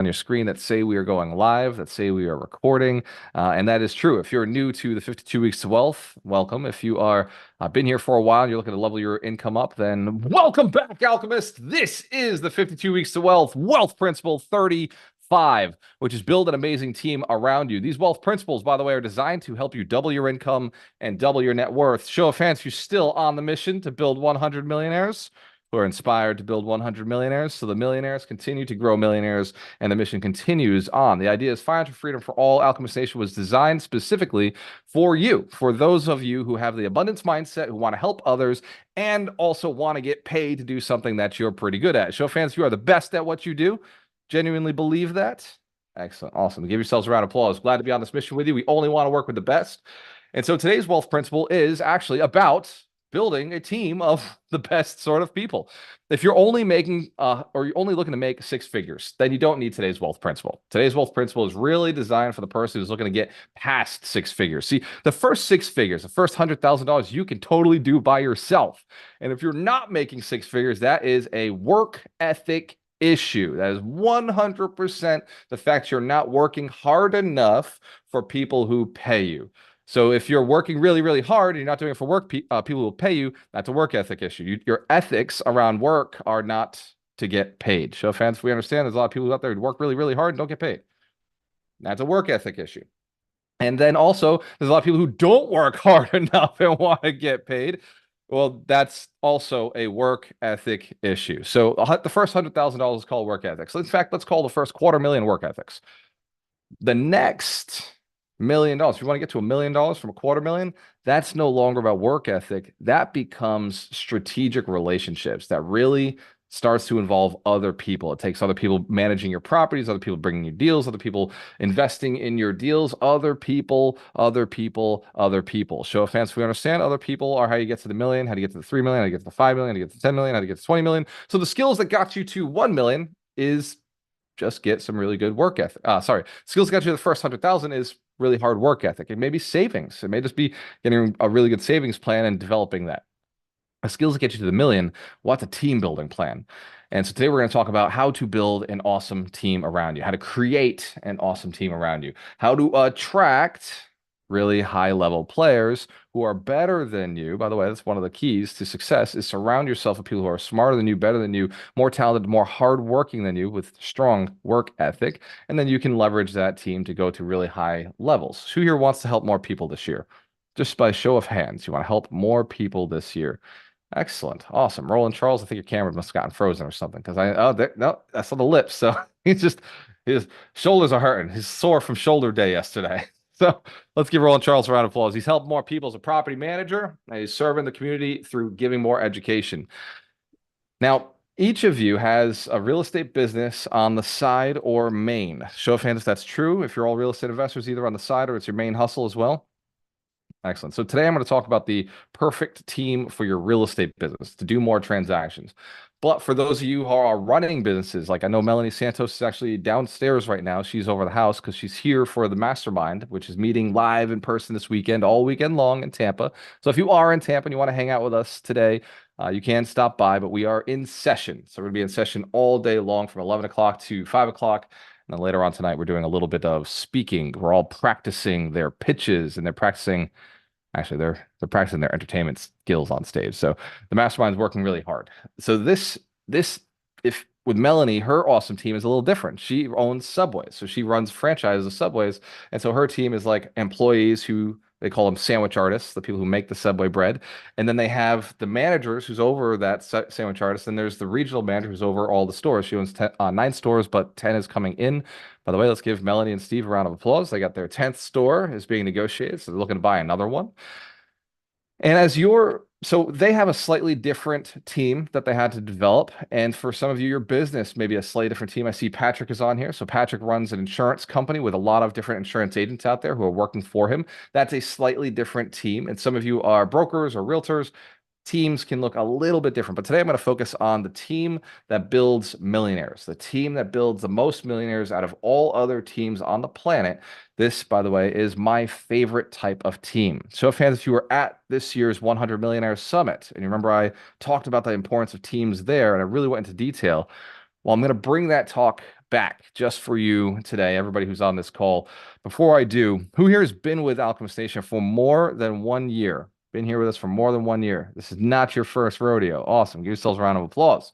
on your screen that say we are going live, that say we are recording. And that is true. If you're new to the 52 Weeks to Wealth, welcome. If you are been here for a while and you're looking to level your income up, then welcome back, Alchemist. This is the 52 Weeks to Wealth Principle 35, which is build an amazing team around you. These wealth principles, by the way, are designed to help you double your income and double your net worth. Show of hands, you're still on the mission to build 100 millionaires who are inspired to build 100 millionaires. So the millionaires continue to grow millionaires, and the mission continues on. The idea is financial freedom for all. Alchemist Nation was designed specifically for you, for those of you who have the abundance mindset, who want to help others, and also want to get paid to do something that you're pretty good at. Show fans, you are the best at what you do. Genuinely believe that? Excellent. Awesome. Give yourselves a round of applause. Glad to be on this mission with you. We only want to work with the best. And so today's wealth principle is actually about building a team of the best sort of people. If you're only making or you're only looking to make six figures, then you don't need today's wealth principle. Today's wealth principle is really designed for the person who's looking to get past six figures. See, the first six figures, the first $100,000, you can totally do by yourself. And if you're not making six figures, that is a work ethic issue. That is 100% the fact you're not working hard enough for people who pay you. So if you're working really, really hard and you're not doing it for work, people will pay you. That's a work ethic issue. Your ethics around work are not to get paid. Show of hands, we understand there's a lot of people out there who work really, really hard and don't get paid. That's a work ethic issue. And then also, there's a lot of people who don't work hard enough and want to get paid. Well, that's also a work ethic issue. So the first $100,000 is called work ethics. In fact, let's call the first $250,000 work ethics. The next $1 million, if you want to get to $1 million from $250,000, that's no longer about work ethic. That becomes strategic relationships that really starts to involve other people. It takes other people managing your properties, other people bringing you deals, other people investing in your deals, other people, other people, other people. Show of hands, we understand other people are how you get to the million, how to get to the 3 million, how to get to the 5 million, how to get to 10 million, how to get to 20 million. So the skills that got you to 1 million is just get some really good work ethic. Skills that got you to the first 100,000 is really hard work ethic. It may be savings. It may just be getting a really good savings plan and developing that. The skills that get you to the million, what's a team building plan? And so today we're going to talk about how to build an awesome team around you, how to create an awesome team around you, how to attract really high level players who are better than you. By the way, that's one of the keys to success is surround yourself with people who are smarter than you, better than you, more talented, more hardworking than you with strong work ethic. And then you can leverage that team to go to really high levels. Who here wants to help more people this year? Just by show of hands, you want to help more people this year. Excellent. Awesome. Roland Charles, I think your camera must have gotten frozen or something because no, that's on the lips. So his shoulders are hurting. He's sore from shoulder day yesterday. So let's give Roland Charles a round of applause. He's helped more people as a property manager, and he's serving the community through giving more education. Now, each of you has a real estate business on the side or main. Show of hands if that's true. If you're all real estate investors, either on the side or it's your main hustle as well. Excellent. So today I'm going to talk about the perfect team for your real estate business to do more transactions. But for those of you who are running businesses, like I know Melanie Santos is actually downstairs right now. She's over the house because she's here for the mastermind, which is meeting live in person this weekend, all weekend long in Tampa. So if you are in Tampa and you want to hang out with us today, you can stop by, but we are in session. So we're going to be in session all day long from 11 o'clock to 5 o'clock. And then later on tonight, we're doing a little bit of speaking. We're all practicing their pitches and they're practicing their entertainment skills on stage. So the mastermind's working really hard. So if with Melanie, her awesome team is a little different. She owns Subways. So she runs franchises of Subways. And so her team is like employees who they call them sandwich artists, the people who make the Subway bread. And then they have the managers who's over that sandwich artist. And there's the regional manager who's over all the stores. She owns 9 stores, but 10 is coming in. By the way, let's give Melanie and Steve a round of applause. They got their 10th store is being negotiated. So they're looking to buy another one. And so they have a slightly different team that they had to develop. And for some of you, your business, maybe a slightly different team. I see Patrick is on here. So Patrick runs an insurance company with a lot of different insurance agents out there who are working for him. That's a slightly different team. And some of you are brokers or realtors. Teams can look a little bit different, but today I'm going to focus on the team that builds millionaires, the team that builds the most millionaires out of all other teams on the planet. This, by the way, is my favorite type of team. So, fans, if you were at this year's 100 Millionaire Summit, and you remember I talked about the importance of teams there, and I really went into detail, well, I'm going to bring that talk back just for you today, everybody who's on this call. Before I do, who here has been with Alchemist Nation for more than 1 year? Been here with us for more than 1 year. This is not your first rodeo. Awesome. Give yourselves a round of applause.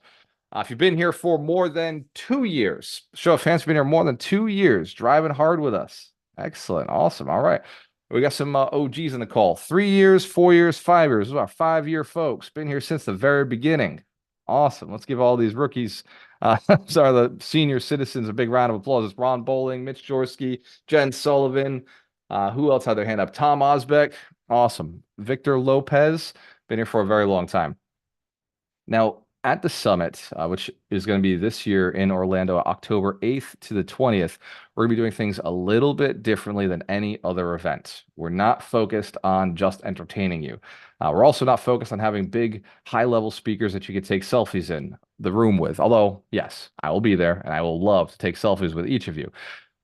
If you've been here for more than 2 years, show of hands, been here more than 2 years, driving hard with us. Excellent. Awesome. All right. We got some OGs in the call. 3 years, 4 years, 5 years. Those are our 5-year folks. Been here since the very beginning. Awesome. Let's give all these rookies, sorry, the senior citizens, a big round of applause. It's Ron Bowling, Mitch Jorsky, Jen Sullivan. Who else had their hand up? Tom Osbeck. Awesome. Victor Lopez. Been here for a very long time. Now, at the summit, which is going to be this year in Orlando, October 8th to the 20th, we're going to be doing things a little bit differently than any other event. We're not focused on just entertaining you. We're also not focused on having big, high-level speakers that you can take selfies in the room with. Although, yes, I will be there, and I will love to take selfies with each of you.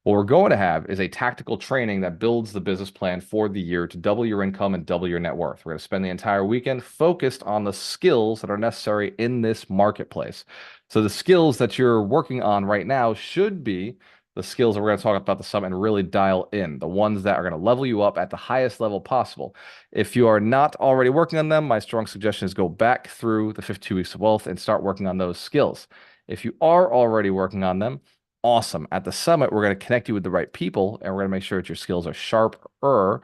What we're going to have is a tactical training that builds the business plan for the year to double your income and double your net worth. We're going to spend the entire weekend focused on the skills that are necessary in this marketplace. So the skills that you're working on right now should be the skills that we're going to talk about the summit and really dial in, the ones that are going to level you up at the highest level possible. If you are not already working on them, my strong suggestion is go back through the 52 Weeks of Wealth and start working on those skills. If you are already working on them, awesome. At the summit, we're going to connect you with the right people, and we're going to make sure that your skills are sharper.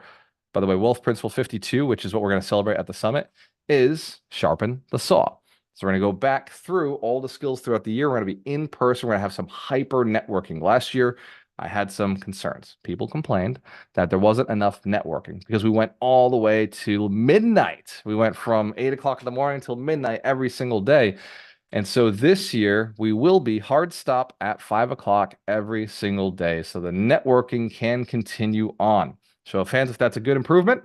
By the way, Wealth Principle 52, which is what we're going to celebrate at the summit, is sharpen the saw. So we're going to go back through all the skills throughout the year. We're going to be in person. We're going to have some hyper networking. Last year, I had some concerns. People complained that there wasn't enough networking because we went all the way to midnight. We went from 8 o'clock in the morning until midnight every single day. And so this year, we will be hard stop at 5 o'clock every single day. So the networking can continue on. Show of hands if that's a good improvement.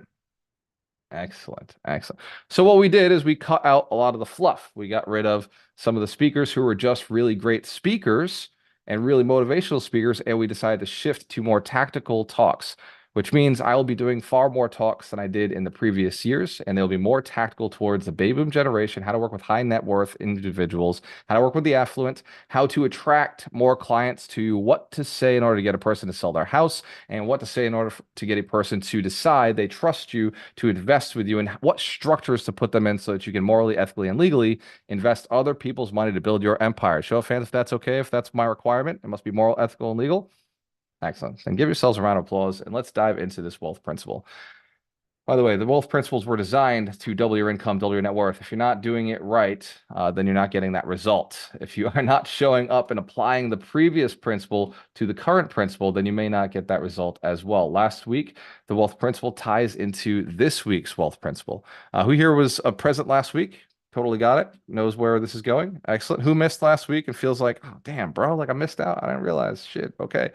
Excellent. Excellent. So what we did is we cut out a lot of the fluff. We got rid of some of the speakers who were just really great speakers and really motivational speakers, and we decided to shift to more tactical talks, which means I will be doing far more talks than I did in the previous years, and they'll be more tactical towards the baby boom generation, how to work with high net worth individuals, how to work with the affluent, how to attract more clients, to what to say in order to get a person to sell their house, and what to say in order to get a person to decide they trust you to invest with you, and what structures to put them in so that you can morally, ethically, and legally invest other people's money to build your empire. Show of hands if that's okay, if that's my requirement. It must be moral, ethical, and legal. Excellent. And give yourselves a round of applause, and let's dive into this wealth principle. By the way, the wealth principles were designed to double your income, double your net worth. If you're not doing it right, then you're not getting that result. If you are not showing up and applying the previous principle to the current principle, then you may not get that result as well. Last week, the wealth principle ties into this week's wealth principle. Who here was present last week? Totally got it. Knows where this is going. Excellent. Who missed last week and feels like, oh, damn, bro, like I missed out. I didn't realize. Shit. Okay.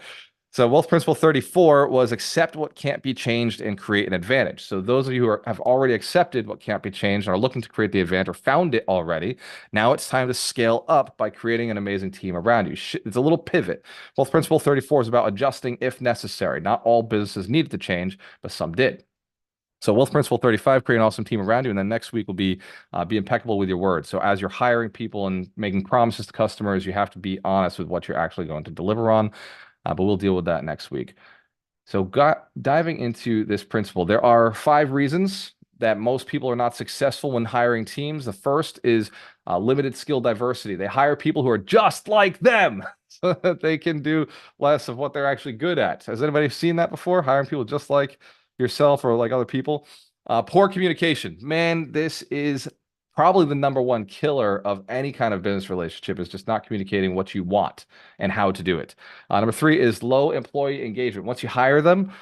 So wealth principle 34 was accept what can't be changed and create an advantage. So those of you who have already accepted what can't be changed and are looking to create the advantage or found it already, now it's time to scale up by creating an amazing team around you. It's a little pivot. Wealth principle 34 is about adjusting if necessary. Not all businesses needed to change, but some did. So wealth principle 35, create an awesome team around you. And then next week will be impeccable with your words. So as you're hiring people and making promises to customers, you have to be honest with what you're actually going to deliver on. But we'll deal with that next week. So diving into this principle, there are 5 reasons that most people are not successful when hiring teams. The first is limited skill diversity. They hire people who are just like them so that they can do less of what they're actually good at. Has anybody seen that before? Hiring people just like yourself or like other people? Poor communication. Man, this is probably the #1 killer of any kind of business relationship, is just not communicating what you want and how to do it. Number 3 is low employee engagement. Once you hire them,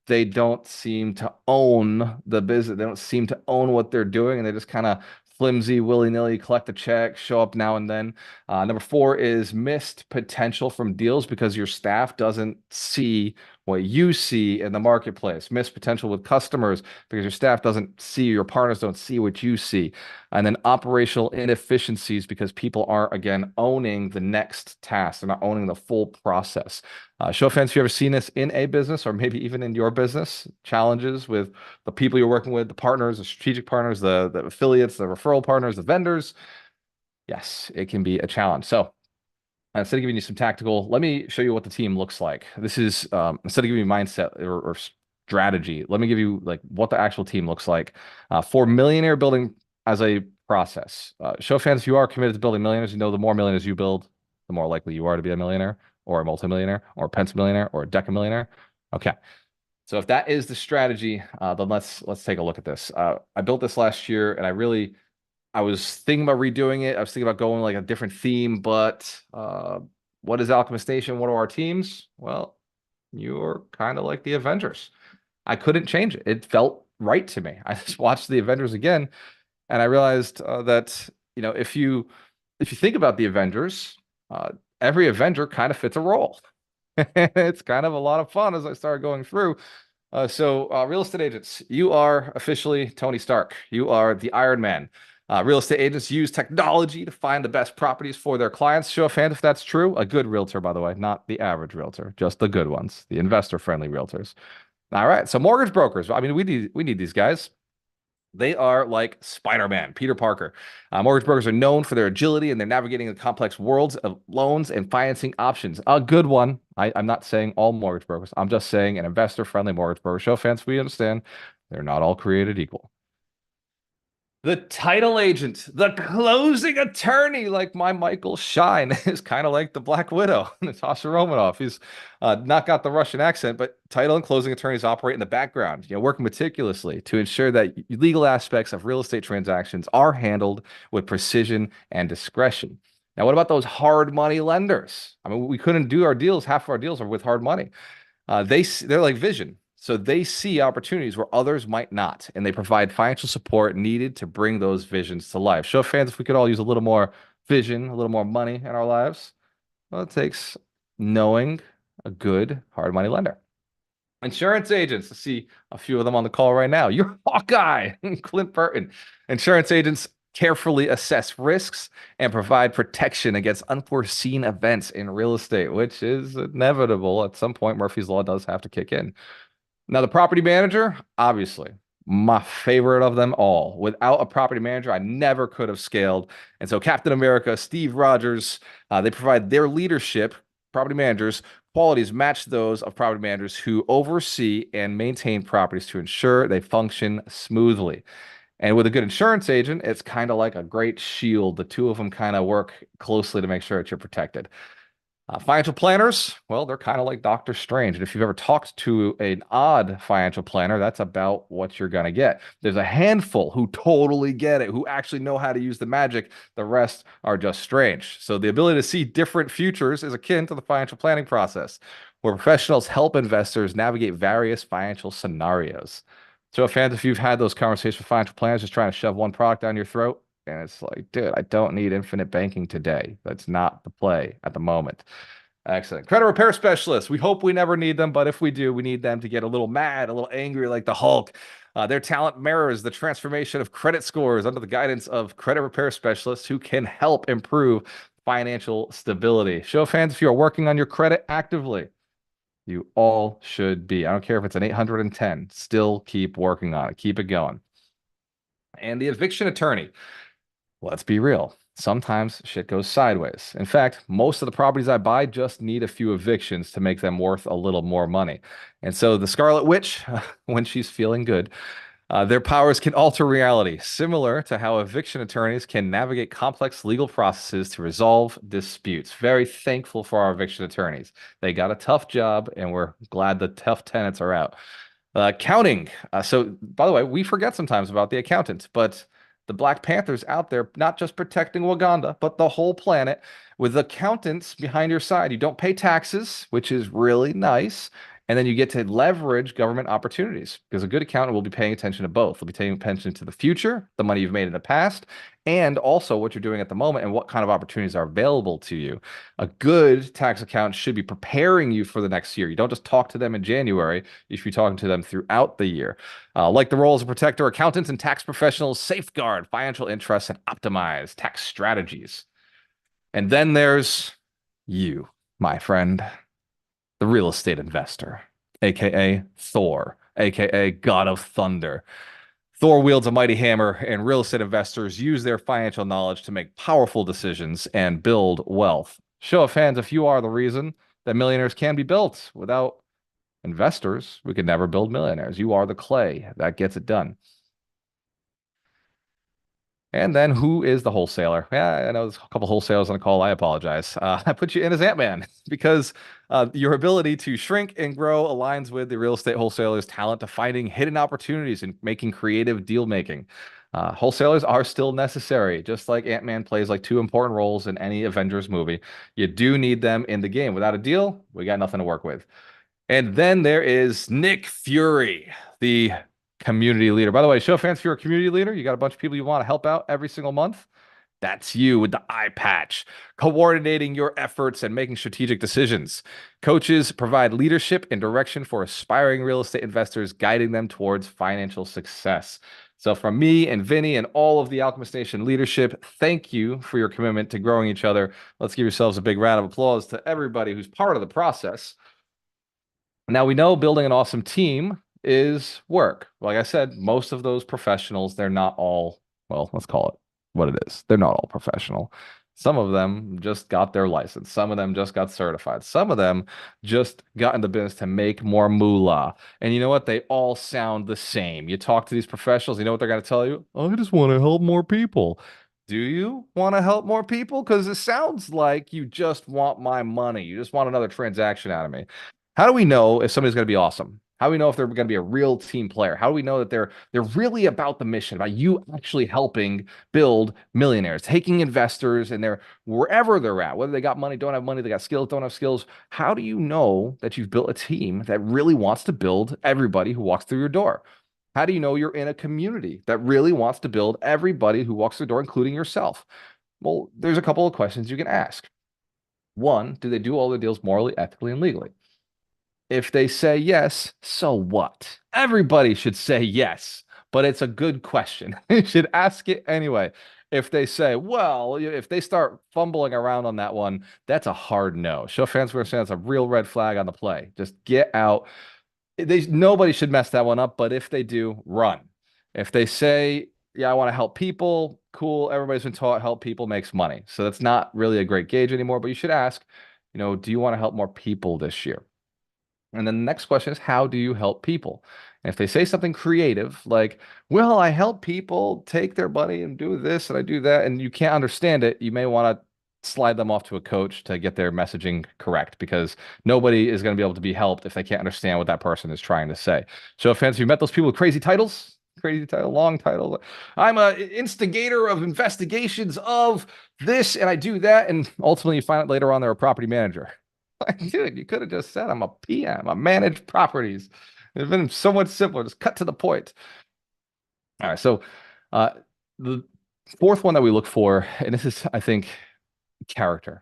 they don't seem to own the business. They don't seem to own what they're doing, and they just kind of flimsy, willy-nilly, collect a check, show up now and then. Number 4 is missed potential from deals because your staff doesn't see what you see in the marketplace. Missed potential with customers because your staff doesn't see, your partners don't see what you see. And then operational inefficiencies because people aren't, again, owning the next task. They're not owning the full process. Show of hands if you ever seen this in a business or maybe even in your business. Challenges with the people you're working with, the partners, the strategic partners, the affiliates, the referral partners, the vendors. Yes, it can be a challenge. So Instead of giving you some tactical, let me show you what the team looks like. This is instead of giving you mindset or strategy, let me give you like what the actual team looks like for millionaire building as a process. Show fans, if you are committed to building millionaires, you know the more millionaires you build, the more likely you are to be a millionaire or a multimillionaire or a pentamillionaire or a decamillionaire. Okay. So if that is the strategy, then let's take a look at this. I built this last year, and I was thinking about redoing it. I was thinking about going like a different theme, but what is Alchemist Nation? What are our teams? Well, you're kind of like the Avengers. I couldn't change it. It felt right to me. I just watched the Avengers again, and I realized that if you think about the Avengers, uh, every Avenger kind of fits a role. It's kind of a lot of fun as I started going through. Real estate agents, you are officially Tony Stark. You are the Iron Man. Real estate agents use technology to find the best properties for their clients. Show of hands if that's true. A good realtor, by the way, not the average realtor, just the good ones, the investor-friendly realtors. All right, so mortgage brokers. I mean, we need these guys. They are like Spider-Man, Peter Parker. Mortgage brokers are known for their agility and they're navigating the complex worlds of loans and financing options. A good one. I'm not saying all mortgage brokers. I'm just saying an investor-friendly mortgage broker. Show fans, we understand they're not all created equal. The title agent, the closing attorney, like my Michael Shine, is kind of like the Black Widow, Natasha Romanoff. He's not got the Russian accent, but title and closing attorneys operate in the background, working meticulously to ensure that legal aspects of real estate transactions are handled with precision and discretion. Now, what about those hard money lenders? I mean, we couldn't do our deals. Half of our deals are with hard money. They're like vision. So they see opportunities where others might not, and they provide financial support needed to bring those visions to life. Show of hands if we could all use a little more vision, a little more money in our lives. Well, it takes knowing a good hard money lender. Insurance agents, I see a few of them on the call right now. You're Hawkeye, Clint Burton. Insurance agents carefully assess risks and provide protection against unforeseen events in real estate, which is inevitable. At some point, Murphy's Law does have to kick in. Now, the property manager, obviously, my favorite of them all. Without a property manager, I never could have scaled. And so, Captain America, Steve Rogers, they provide their leadership, property managers, qualities match those of property managers who oversee and maintain properties to ensure they function smoothly. And with a good insurance agent, it's kind of like a great shield. The two of them kind of work closely to make sure that you're protected. Financial planners, well, they're kind of like Doctor Strange. And if you've ever talked to an odd financial planner, that's about what you're going to get. There's a handful who totally get it, who actually know how to use the magic. The rest are just strange. So the ability to see different futures is akin to the financial planning process, where professionals help investors navigate various financial scenarios. So, fans, if you've had those conversations with financial planners just trying to shove one product down your throat, and it's like, dude, I don't need infinite banking today. That's not the play at the moment. Excellent. Credit repair specialists. We hope we never need them, but if we do, we need them to get a little mad, a little angry like the Hulk. Their talent mirrors the transformation of credit scores under the guidance of credit repair specialists who can help improve financial stability. Show of hands if you are working on your credit actively. You all should be. I don't care if it's an 810. Still keep working on it. Keep it going. And the eviction attorney. Let's be real. Sometimes shit goes sideways. In fact, most of the properties I buy just need a few evictions to make them worth a little more money. And so the Scarlet Witch, when she's feeling good, their powers can alter reality, similar to how eviction attorneys can navigate complex legal processes to resolve disputes. Very thankful for our eviction attorneys. They got a tough job, and we're glad the tough tenants are out. Accounting. So, by the way, we forget sometimes about the accountants, but the Black Panthers out there, not just protecting Wakanda, but the whole planet with accountants behind your side. You don't pay taxes, which is really nice. And then you get to leverage government opportunities because a good accountant will be paying attention to both. They'll be paying attention to the future, the money you've made in the past, and also what you're doing at the moment and what kind of opportunities are available to you. A good tax accountant should be preparing you for the next year. You don't just talk to them in January. You should be talking to them throughout the year. Like the role as a protector, accountants and tax professionals safeguard financial interests and optimize tax strategies. And then there's you, my friend, the real estate investor, aka Thor, aka God of Thunder. Thor wields a mighty hammer, and real estate investors use their financial knowledge to make powerful decisions and build wealth. Show of hands if you are the reason that millionaires can be built. Without investors, we could never build millionaires. You are the clay that gets it done. And then who is the wholesaler? Yeah, I know there's a couple wholesalers on the call. I apologize. I put you in as Ant-Man because your ability to shrink and grow aligns with the real estate wholesaler's talent to finding hidden opportunities and making creative deal making. Wholesalers are still necessary, just like Ant-Man plays like two important roles in any Avengers movie. You do need them in the game. Without a deal, we got nothing to work with. And then there is Nick Fury, the community leader. By the way, show fans, if you're a community leader, you got a bunch of people you want to help out every single month. That's you with the eye patch, coordinating your efforts and making strategic decisions. Coaches provide leadership and direction for aspiring real estate investors, guiding them towards financial success. So, from me and Vinny and all of the Alchemist Nation leadership, thank you for your commitment to growing each other. Let's give yourselves a big round of applause to everybody who's part of the process. Now we know building an awesome team is work. Like I said, most of those professionals, they're not all, well, let's call it what it is. They're not all professional. Some of them just got their license. Some of them just got certified. Some of them just got in the business to make more moolah. And you know what? They all sound the same. You talk to these professionals, you know what they're going to tell you? Oh, I just want to help more people. Do you want to help more people? Because it sounds like you just want my money. You just want another transaction out of me. How do we know if somebody's going to be awesome? How do we know if they're going to be a real team player? How do we know that they're really about the mission, about you actually helping build millionaires, taking investors and they're wherever they're at, whether they got money, don't have money, they got skills, don't have skills. How do you know that you've built a team that really wants to build everybody who walks through your door? How do you know you're in a community that really wants to build everybody who walks through the door, including yourself? Well, there's a couple of questions you can ask. One, do they do all their deals morally, ethically, and legally? If they say yes, so what? Everybody should say yes, but it's a good question. You should ask it anyway. If they say, well, if they start fumbling around on that one, that's a hard no. Show fans we're saying that's a real red flag on the play. Just get out. Nobody should mess that one up, but if they do, run. If they say, yeah, I want to help people, cool. Everybody's been taught help people makes money. So that's not really a great gauge anymore, but you should ask, do you want to help more people this year? And then the next question is, how do you help people? And if they say something creative, like, well, I help people take their money and do this and I do that, and you can't understand it, you may want to slide them off to a coach to get their messaging correct because nobody is going to be able to be helped if they can't understand what that person is trying to say. So, fans, have you met those people with crazy titles? Crazy title, long title. I'm a instigator of investigations of this, and I do that, and ultimately you find out later on they're a property manager. Like, dude, you could have just said I'm a PM. I manage properties. It's been so much simpler. Just cut to the point. All right. So uh, the fourth one that we look for, and this is, I think, character.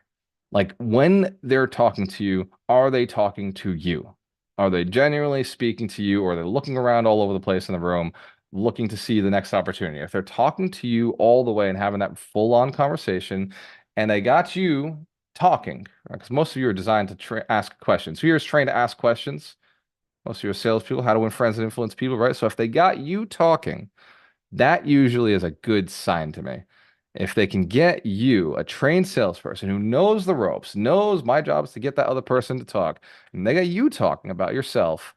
Like when they're talking to you, are they talking to you? Are they genuinely speaking to you, or are they looking around all over the place in the room, looking to see the next opportunity? If they're talking to you all the way and having that full-on conversation, and they got you talking, because most of you are designed to ask questions. So you're trained to ask questions. Most of you are salespeople, how to win friends and influence people, right? So if they got you talking, that usually is a good sign to me. If they can get you, a trained salesperson who knows the ropes, knows my job is to get that other person to talk, and they got you talking about yourself,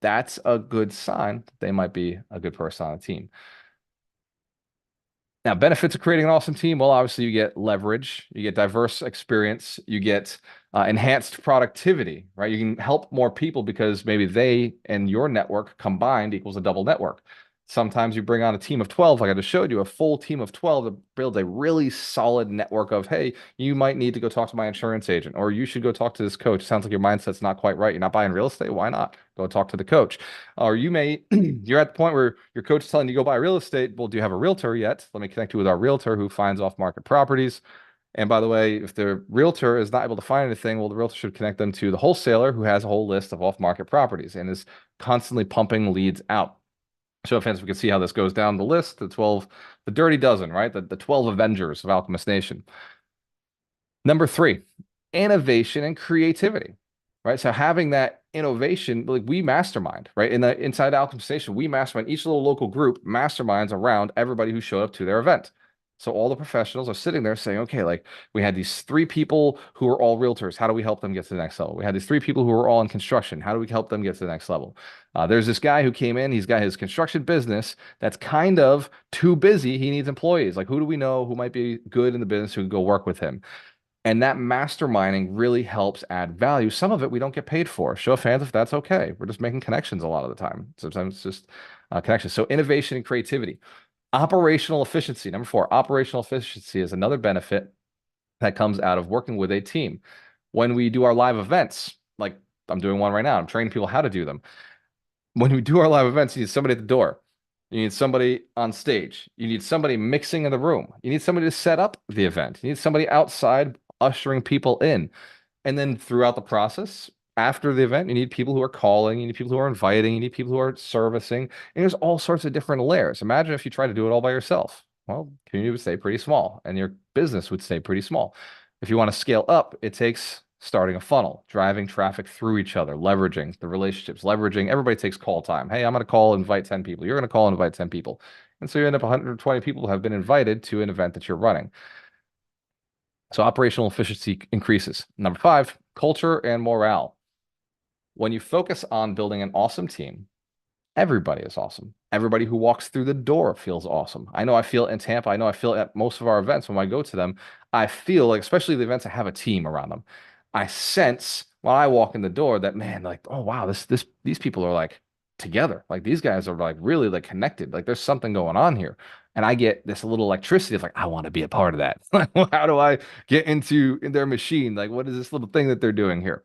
that's a good sign that they might be a good person on a team. Now, benefits of creating an awesome team. Well, obviously, you get leverage, you get diverse experience, you get enhanced productivity, right? You can help more people because maybe they and your network combined equals a double network. Sometimes you bring on a team of 12, like I just showed you, a full team of 12 to build a really solid network of, hey, you might need to go talk to my insurance agent, or you should go talk to this coach. Sounds like your mindset's not quite right. You're not buying real estate. Why not? Go talk to the coach. Or you're at the point where your coach is telling you to go buy real estate. Well, do you have a realtor yet? Let me connect you with our realtor who finds off-market properties. And by the way, if the realtor is not able to find anything, well, the realtor should connect them to the wholesaler who has a whole list of off-market properties and is constantly pumping leads out. So, fans, we can see how this goes down the list. The 12, the dirty dozen, right? The 12 Avengers of Alchemist Nation. Number 3, innovation and creativity, right? So having that innovation, like we mastermind, right? Inside Alchemist Nation, we mastermind each little local group masterminds around everybody who showed up to their event. So all the professionals are sitting there saying, okay, like we had these three people who are all realtors. How do we help them get to the next level? We had these three people who are all in construction. How do we help them get to the next level? There's this guy who came in. He's got his construction business that's kind of too busy. He needs employees. Like, who do we know who might be good in the business who can go work with him? And that masterminding really helps add value. Some of it we don't get paid for. Show of hands if that's okay. We're just making connections a lot of the time. Sometimes it's just connections. So innovation and creativity. Operational efficiency. Number four, operational efficiency is another benefit that comes out of working with a team. When we do our live events, like I'm doing one right now, I'm training people how to do them. When we do our live events, you need somebody at the door. You need somebody on stage. You need somebody mixing in the room. You need somebody to set up the event. You need somebody outside ushering people in. And then throughout the process, after the event, you need people who are calling, you need people who are inviting, you need people who are servicing, and there's all sorts of different layers. Imagine if you try to do it all by yourself. Well, community would stay pretty small, and your business would stay pretty small. If you want to scale up, it takes starting a funnel, driving traffic through each other, leveraging the relationships, leveraging everybody takes call time. Hey, I'm going to call, invite 10 people. You're going to call and invite 10 people. And so you end up 120 people who have been invited to an event that you're running. So operational efficiency increases. Number five, culture and morale. When you focus on building an awesome team, everybody is awesome. Everybody who walks through the door feels awesome. I know I feel it in Tampa. I know I feel it at most of our events when I go to them. I feel like, especially the events that have a team around them, I sense when I walk in the door that, man, like, oh wow, these people are like together. Like these guys are like really like connected. Like there's something going on here. And I get this little electricity of like, I want to be a part of that. How do I get in their machine? Like, what is this little thing that they're doing here?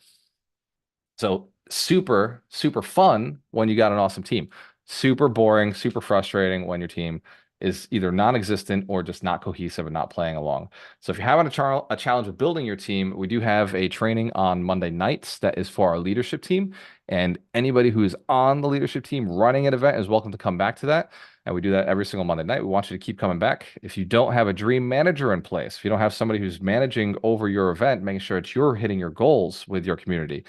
So super, super fun when you got an awesome team. Super boring, super frustrating when your team is either non-existent or just not cohesive and not playing along. So if you're having a challenge with building your team, we do have a training on Monday nights that is for our leadership team. And anybody who is on the leadership team running an event is welcome to come back to that. And we do that every single Monday night. We want you to keep coming back. If you don't have a dream manager in place, if you don't have somebody who's managing over your event, making sure that you're hitting your goals with your community,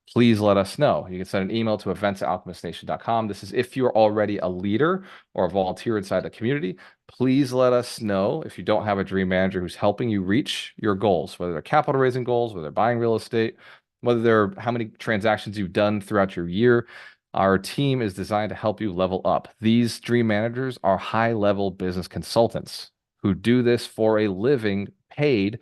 please let us know. You can send an email to events@alchemistnation.com. This is if you're already a leader or a volunteer inside the community. Please let us know if you don't have a dream manager who's helping you reach your goals, whether they're capital raising goals, whether they're buying real estate, whether they're how many transactions you've done throughout your year. Our team is designed to help you level up. These dream managers are high-level business consultants who do this for a living, paid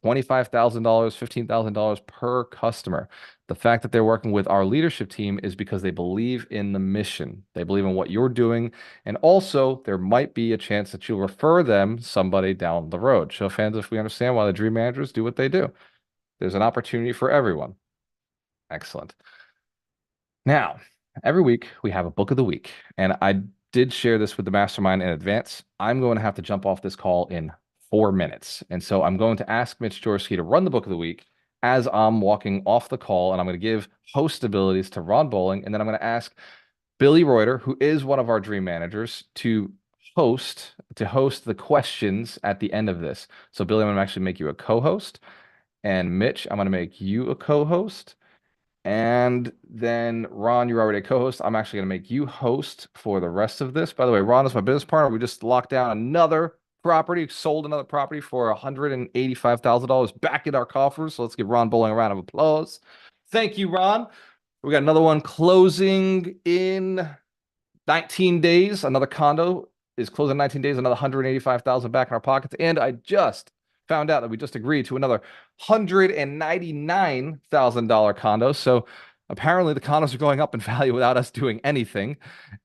$25,000, $15,000 per customer. The fact that they're working with our leadership team is because they believe in the mission. They believe in what you're doing. And also, there might be a chance that you'll refer them somebody down the road. Show of hands if we understand why the dream managers do what they do. There's an opportunity for everyone. Excellent. Now, every week we have a book of the week. And I did share this with the mastermind in advance. I'm going to have to jump off this call in 4 minutes. And so I'm going to ask Mitch Jorsky to run the book of the week as I'm walking off the call. And I'm going to give host abilities to Ron Bowling. And then I'm going to ask Billy Reuter, who is one of our dream managers, to host the questions at the end of this. So Billy, I'm going to actually make you a co-host. And Mitch, I'm going to make you a co-host. And then Ron, you're already a co-host. I'm actually going to make you host for the rest of this. By the way, Ron is my business partner. We just locked down another property, sold another property for $185,000 back in our coffers. So let's give Ron Bowling a round of applause. Thank you, Ron. We got another one closing in 19 days. Another condo is closing in 19 days, another $185,000 back in our pockets. And I just found out that we just agreed to another $199,000 condo. So apparently the condos are going up in value without us doing anything.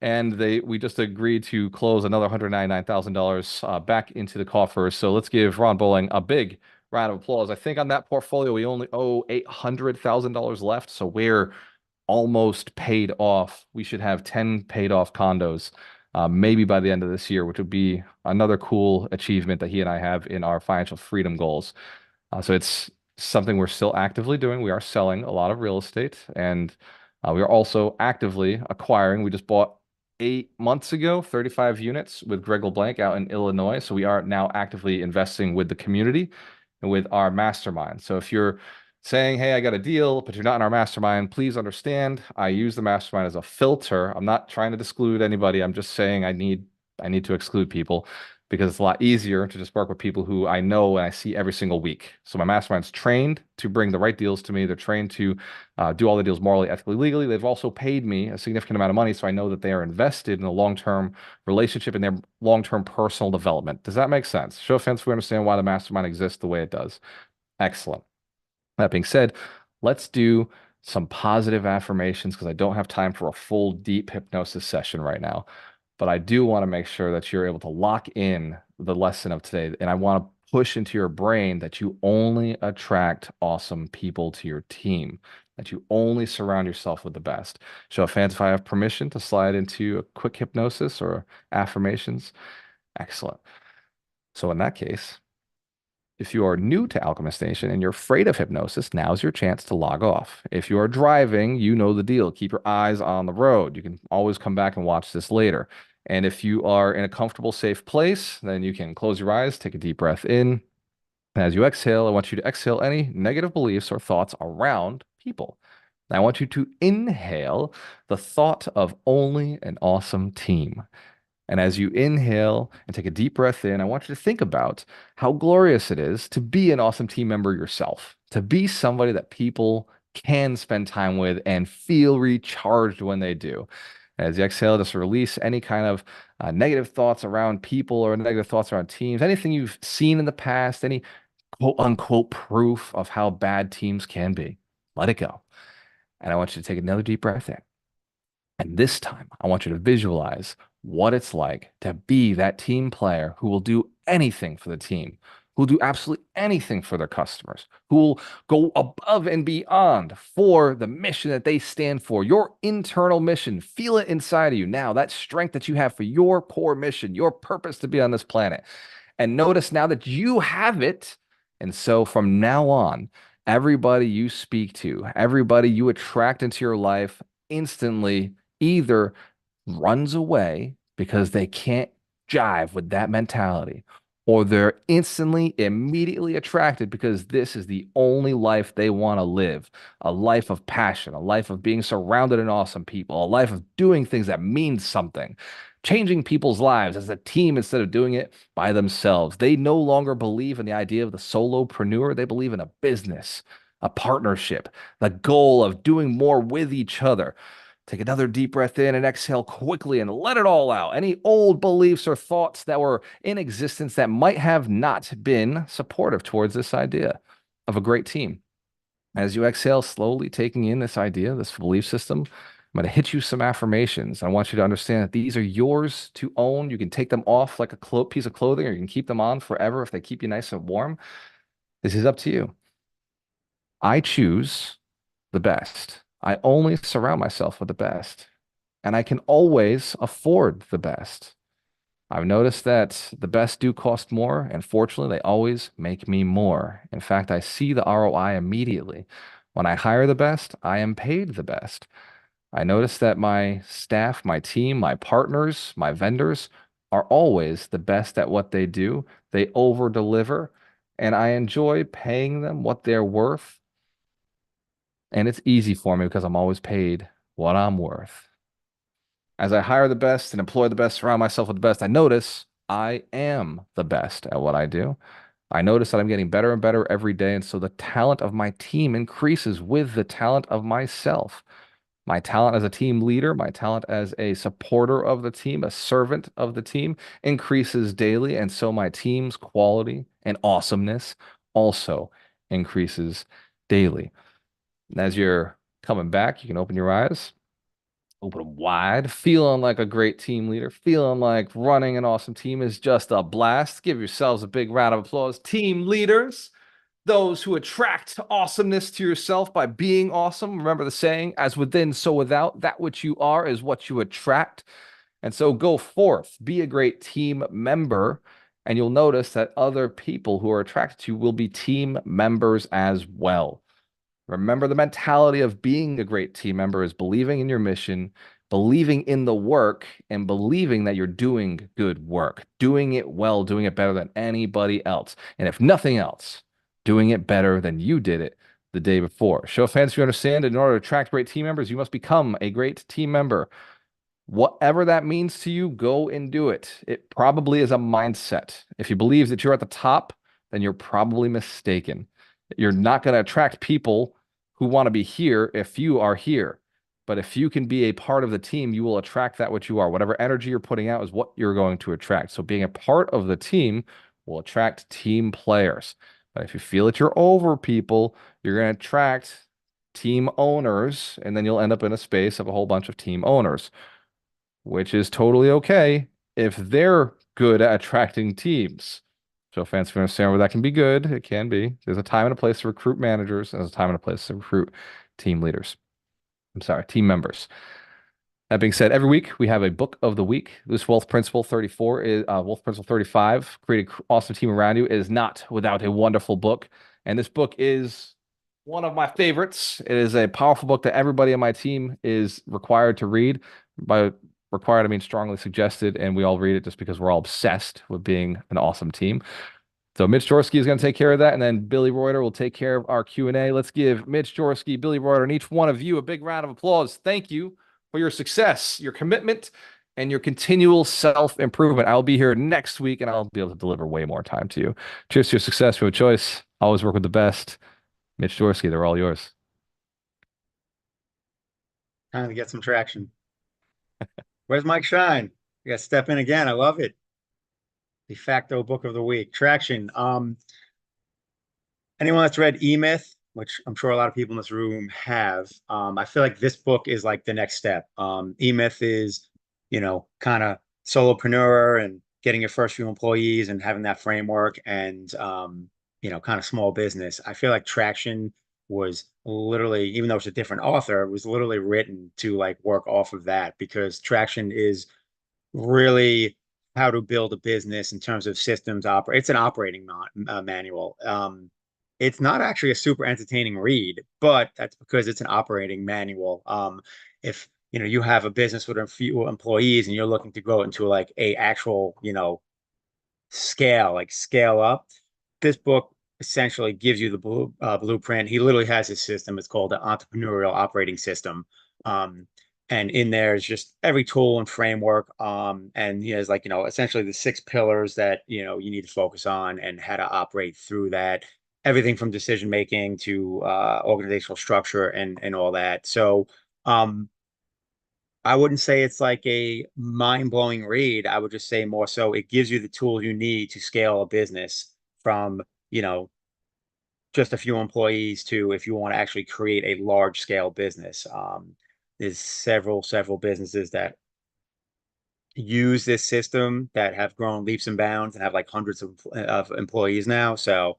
And we just agreed to close another $199,000 back into the coffers. So let's give Ron Bowling a big round of applause. I think on that portfolio, we only owe $800,000 left. So we're almost paid off. We should have 10 paid off condos. Maybe by the end of this year, which would be another cool achievement that he and I have in our financial freedom goals. So it's something we're still actively doing. We are selling a lot of real estate, and we are also actively acquiring. We just bought 8 months ago 35 units with Greg LeBlanc out in Illinois. So we are now actively investing with the community and with our mastermind. So if you're saying, hey, I got a deal, but you're not in our mastermind, please understand I use the mastermind as a filter. I'm not trying to exclude anybody. I'm just saying I need to exclude people because it's a lot easier to just work with people who I know and I see every single week. So my mastermind's trained to bring the right deals to me. They're trained to do all the deals morally, ethically, legally. They've also paid me a significant amount of money, so I know that they are invested in a long-term relationship and their long-term personal development. Does that make sense? Show of hands if we understand why the mastermind exists the way it does. Excellent. That being said, let's do some positive affirmations because I don't have time for a full deep hypnosis session right now. But I do want to make sure that you're able to lock in the lesson of today. And I want to push into your brain that you only attract awesome people to your team, that you only surround yourself with the best. Show of hands if I have permission to slide into a quick hypnosis or affirmations. Excellent. So in that case, if you are new to Alchemist Nation and you're afraid of hypnosis, now's your chance to log off. If you are driving, you know the deal. Keep your eyes on the road. You can always come back and watch this later. And if you are in a comfortable, safe place, then you can close your eyes, take a deep breath in. And as you exhale, I want you to exhale any negative beliefs or thoughts around people. I want you to inhale the thought of only an awesome team. And as you inhale and take a deep breath in, I want you to think about how glorious it is to be an awesome team member yourself, to be somebody that people can spend time with and feel recharged when they do. As you exhale, just release any kind of negative thoughts around people or negative thoughts around teams, anything you've seen in the past, any quote unquote proof of how bad teams can be. Let it go. And I want you to take another deep breath in. And this time, I want you to visualize what it's like to be that team player who will do anything for the team, who will do absolutely anything for their customers, who will go above and beyond for the mission that they stand for, your internal mission. Feel it inside of you now, that strength that you have for your core mission, your purpose to be on this planet. And notice now that you have it. And so from now on, everybody you speak to, everybody you attract into your life instantly either runs away because they can't jive with that mentality, or they're instantly, immediately attracted because this is the only life they want to live. A life of passion, a life of being surrounded in awesome people, a life of doing things that mean something, changing people's lives as a team instead of doing it by themselves. They no longer believe in the idea of the solopreneur. They believe in a business, a partnership, the goal of doing more with each other. Take another deep breath in and exhale quickly and let it all out. Any old beliefs or thoughts that were in existence that might have not been supportive towards this idea of a great team. As you exhale, slowly taking in this idea, this belief system, I'm going to hit you some affirmations. I want you to understand that these are yours to own. You can take them off like a piece of clothing, or you can keep them on forever if they keep you nice and warm. This is up to you. I choose the best. I only surround myself with the best, and I can always afford the best. I've noticed that the best do cost more, and fortunately, they always make me more. In fact, I see the ROI immediately. When I hire the best, I am paid the best. I notice that my staff, my team, my partners, my vendors are always the best at what they do. They over deliver, and I enjoy paying them what they're worth. And it's easy for me because I'm always paid what I'm worth. As I hire the best and employ the best, surround myself with the best, I notice I am the best at what I do. I notice that I'm getting better and better every day. And so the talent of my team increases with the talent of myself. My talent as a team leader, my talent as a supporter of the team, a servant of the team increases daily. And so my team's quality and awesomeness also increases daily. And as you're coming back, you can open your eyes, open them wide, feeling like a great team leader, feeling like running an awesome team is just a blast. Give yourselves a big round of applause. Team leaders, those who attract awesomeness to yourself by being awesome. Remember the saying, as within, so without. That which you are is what you attract. And so go forth, be a great team member, and you'll notice that other people who are attracted to you will be team members as well. Remember, the mentality of being a great team member is believing in your mission, believing in the work, and believing that you're doing good work, doing it well, doing it better than anybody else. And if nothing else, doing it better than you did it the day before. Show of hands if you understand. In order to attract great team members, you must become a great team member. Whatever that means to you, go and do it. It probably is a mindset. If you believe that you're at the top, then you're probably mistaken. You're not going to attract people who want to be here if you are here. But if you can be a part of the team, you will attract that what you are. Whatever energy you're putting out is what you're going to attract. So being a part of the team will attract team players. But if you feel that you're over people, you're going to attract team owners, and then you'll end up in a space of a whole bunch of team owners, which is totally okay if they're good at attracting teams. So fans can understand where that can be good. It can be. There's a time and a place to recruit managers, and there's a time and a place to recruit team leaders. I'm sorry, team members. That being said, every week we have a book of the week. This Wealth Principle 34 is Wealth Principle 35. Create an awesome team around you is not without a wonderful book. And this book is one of my favorites. It is a powerful book that everybody on my team is required to read. By required, I mean strongly suggested, and we all read it just because we're all obsessed with being an awesome team. So Mitch Jorsky is going to take care of that, and then Billy Reuter will take care of our Q&A. Let's give Mitch Jorsky, Billy Reuter, and each one of you a big round of applause. Thank you for your success, your commitment, and your continual self-improvement. I'll be here next week, and I'll be able to deliver way more time to you. Cheers to your success. You have a choice. Always work with the best. Mitch Jorsky, they're all yours. Time to get some traction. Where's Mike Shine? You got to step in again. I love it. De facto book of the week. Traction. Anyone that's read E-Myth, which I'm sure a lot of people in this room have, I feel like this book is like the next step. E-Myth is, kind of solopreneur and getting your first few employees and having that framework and, kind of small business. I feel like Traction was literally, even though it's a different author, it was literally written to like work off of that because Traction is really how to build a business in terms of systems operate. It's an operating manual. It's not actually a super entertaining read, but that's because it's an operating manual. If you have a business with a few employees and you're looking to go into like a actual scale up, this book essentially gives you the blueprint. He literally has his system. It's called the entrepreneurial operating system. And in there is just every tool and framework. And he has like, essentially the 6 pillars that, you need to focus on and how to operate through that. Everything from decision making to organizational structure and all that. So I wouldn't say it's like a mind-blowing read. I would just say more so it gives you the tools you need to scale a business from, just a few employees to if you want to actually create a large scale business. There's several businesses that use this system that have grown leaps and bounds and have like hundreds of employees now. So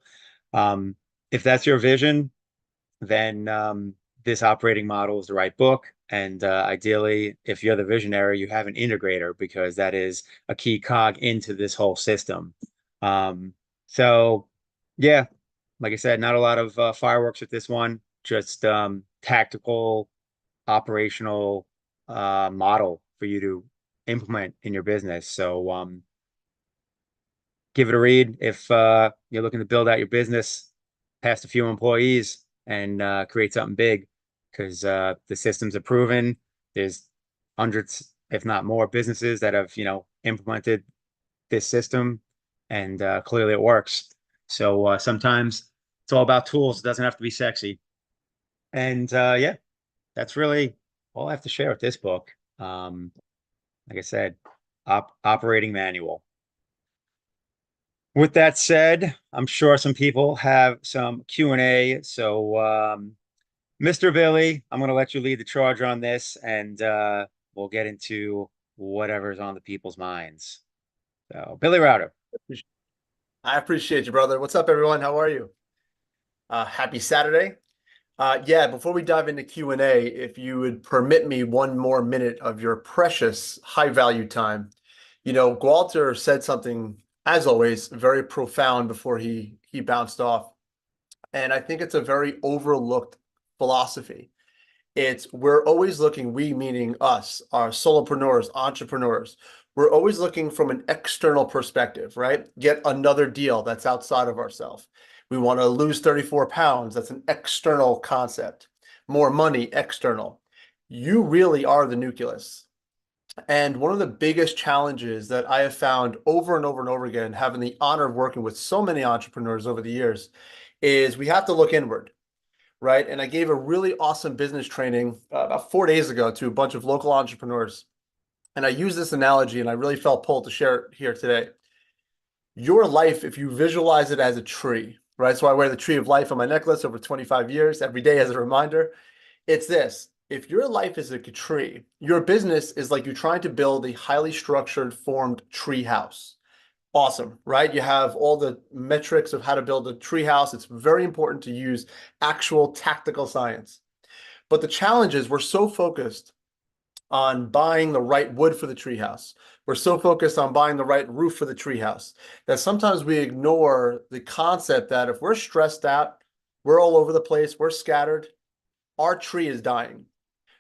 if that's your vision, then this operating model is the right book. And ideally, if you're the visionary, you have an integrator because that is a key cog into this whole system. So, yeah, like I said, not a lot of fireworks with this one, just tactical, operational model for you to implement in your business. So, give it a read if you're looking to build out your business past a few employees and create something big because the systems are proven. There's hundreds, if not more, businesses that have, implemented this system and clearly it works. So sometimes it's all about tools. It doesn't have to be sexy. And yeah, that's really all I have to share with this book. Like I said, operating manual. With that said, I'm sure some people have some Q&A. So, Mr. Billy, I'm going to let you lead the charge on this, and we'll get into whatever's on the people's minds. So, Billy Router. I appreciate you, brother. What's up, everyone? How are you? Happy Saturday. Yeah, before we dive into Q&A, if you would permit me one more minute of your precious high-value time. Gualter said something, as always, very profound before he bounced off. And I think it's a very overlooked philosophy. We're always looking, we meaning us, our solopreneurs, entrepreneurs, we're always looking from an external perspective, right? Get another deal that's outside of ourselves. We want to lose 34 pounds. That's an external concept. More money, external. You really are the nucleus. And one of the biggest challenges that I have found over and over and over again, having the honor of working with so many entrepreneurs over the years, is we have to look inward, right? And I gave a really awesome business training about 4 days ago to a bunch of local entrepreneurs. And I use this analogy, and I really felt pulled to share it here today. Your life, if you visualize it as a tree, right? So I wear the tree of life on my necklace over 25 years, every day as a reminder. It's this. If your life is like a tree, your business is like you're trying to build a highly structured, formed tree house. Awesome, right? You have all the metrics of how to build a tree house. It's very important to use actual tactical science. But the challenge is we're so focused on buying the right wood for the treehouse. We're so focused on buying the right roof for the treehouse that sometimes we ignore the concept that if we're stressed out, we're all over the place, we're scattered, our tree is dying.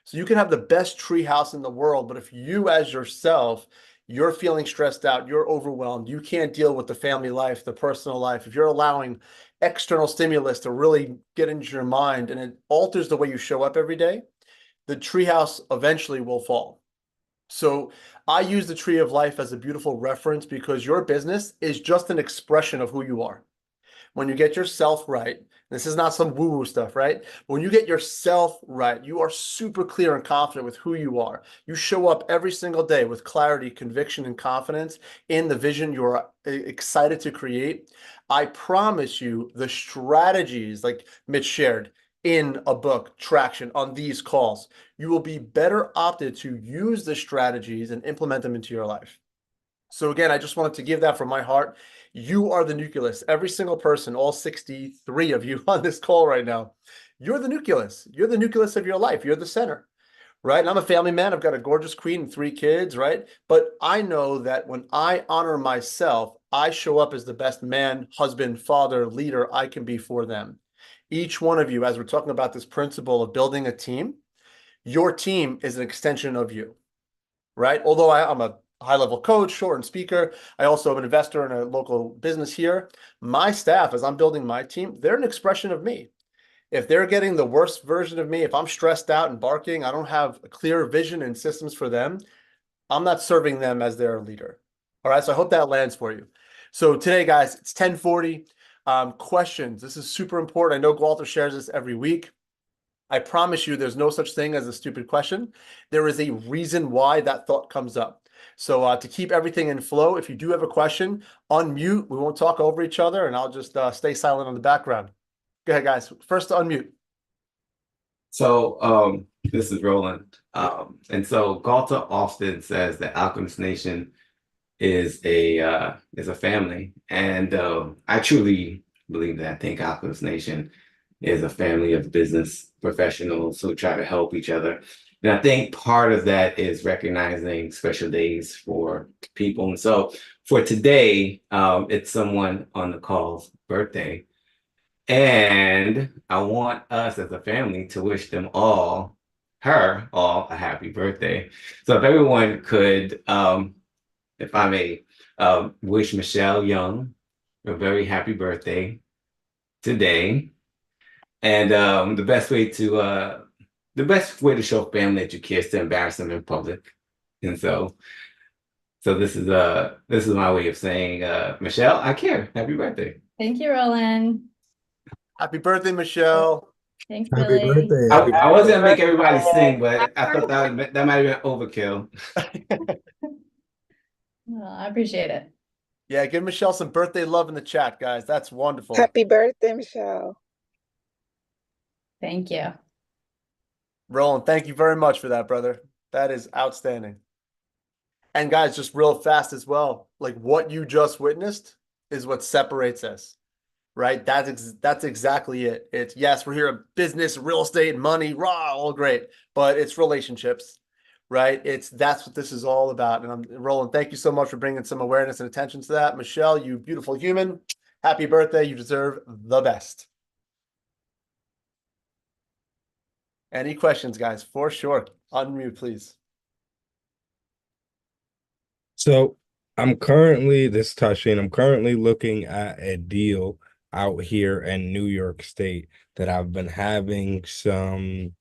So you can have the best tree house in the world, but if you as yourself, you're feeling stressed out, you're overwhelmed, you can't deal with the family life, the personal life, if you're allowing external stimulus to really get into your mind and it alters the way you show up every day, the treehouse eventually will fall. So I use the tree of life as a beautiful reference because your business is just an expression of who you are. When you get yourself right, this is not some woo-woo stuff, right? When you get yourself right, you are super clear and confident with who you are. You show up every single day with clarity, conviction, and confidence in the vision you're excited to create. I promise you the strategies like Mitch shared in a book, Traction, on these calls, you will be better opted to use the strategies and implement them into your life. So again, I just wanted to give that from my heart. You are the nucleus. Every single person, all 63 of you on this call right now, you're the nucleus. You're the nucleus of your life. You're the center, right? And I'm a family man. I've got a gorgeous queen and 3 kids, right? But I know that when I honor myself, I show up as the best man, husband, father, leader I can be for them. Each one of you, as we're talking about this principle of building a team, your team is an extension of you, right? Although I'm a high-level coach, short and speaker, I also am an investor in a local business here. My staff, as I'm building my team, they're an expression of me. If they're getting the worst version of me, if I'm stressed out and barking, I don't have a clear vision and systems for them, I'm not serving them as their leader. All right, so I hope that lands for you. So today, guys, it's 10:40. Questions. This is super important. I know Walter shares this every week. I promise you there's no such thing as a stupid question. There is a reason why that thought comes up. So to keep everything in flow, if you do have a question, unmute. We won't talk over each other, and I'll just stay silent on the background. Go ahead, guys. First to unmute. So this is Roland. And so Galta often says that Alchemist Nation is a family. And I truly believe that. I think Alchemist Nation is a family of business professionals who try to help each other. And I think part of that is recognizing special days for people. And so for today, it's someone on the call's birthday. And I want us as a family to wish them all, her all, a happy birthday. So if everyone could, if I may, wish Michelle Young a very happy birthday today. And the best way to show family that you care is to embarrass them in public. And so this is my way of saying, Michelle, I care. Happy birthday. Thank you, Roland. Happy birthday, Michelle. Thanks, Happy Billy. birthday. I was gonna make everybody sing, but I thought that might have been overkill. Well, I appreciate it. Yeah, give Michelle some birthday love in the chat, guys. That's wonderful. Happy birthday, Michelle. Thank you. Roland, thank you very much for that, brother. That is outstanding. And guys, just real fast as well, like what you just witnessed is what separates us, right? That's exactly it. It's yes, we're here in business, real estate, money, raw, all great, but it's relationships, right? That's what this is all about. And I'm Roland, thank you so much for bringing some awareness and attention to that. Michelle, you beautiful human, happy birthday. You deserve the best. Any questions, guys? For sure. Unmute, please. So I'm currently looking at a deal out here in New York State that I've been having some